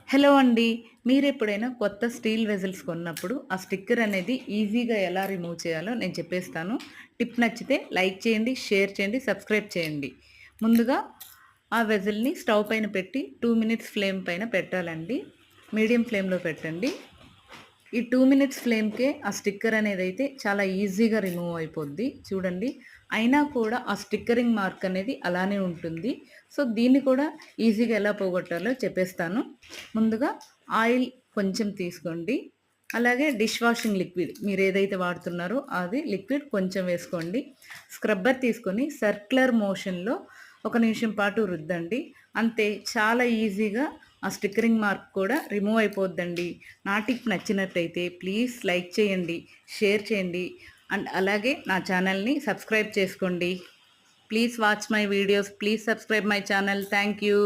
Hello అండి. మీరెప్పుడైనా కొత్త స్టీల్ వెసల్స్ కొన్నప్పుడు ఆ స్టిక్కర్ అనేది ఈజీగా ఎలా రిమూవ్ చేయాలో నేను చెప్పేస్తాను. టిప్ నచ్చితే లైక్ చేయండి, షేర్ చేయండి, సబ్స్క్రైబ్ చేయండి. ముందుగా ఆ వెసల్‌ని స్టవ్ పైన పెట్టి 2 మినిట్స్ ఫ్లేమ్ పైన పెట్టాలండి. మీడియం ఫ్లేమ్‌లో పెట్టండి. ఈ 2 మినిట్స్ ఫ్లేమ్‌కే ఆ స్టిక్కర్ అనేదైతే చాలా ఈజీగా రిమూవ్ అయిపోద్ది. చూడండి. అయినా కూడా ఆ స్టిక్కరింగ్ మార్క్ అనేది అలానే ఉంటుంది. సో, దీన్ని కూడా ఈజీగా ఎలా పోగొట్టాలో చెప్పేస్తాను. ముందుగా ఆయిల్ కొంచెం తీసుకోండి. అలాగే డిష్ వాషింగ్ లిక్విడ్ మీరేదైతే వాడుతున్నారో అది లిక్విడ్ కొంచెం వేసుకోండి. స్క్రబ్బర్ తీసుకొని సర్క్యులర్ మోషన్‌లో ఒక నిమిషం పాటు రుద్దండి. అంతే చాలా ఈజీగా ఆ స్టిక్కరింగ్ మార్క్ కూడా రిమూవ్ అయిపోద్దండి. నా టిప్ నచ్చినట్టయితే ప్లీజ్ లైక్ చేయండి, షేర్ చేయండి అండ్ అలాగే నా ఛానల్‌ని సబ్స్క్రైబ్ చేసుకోండి. Please watch my videos. Please subscribe my channel. Thank you.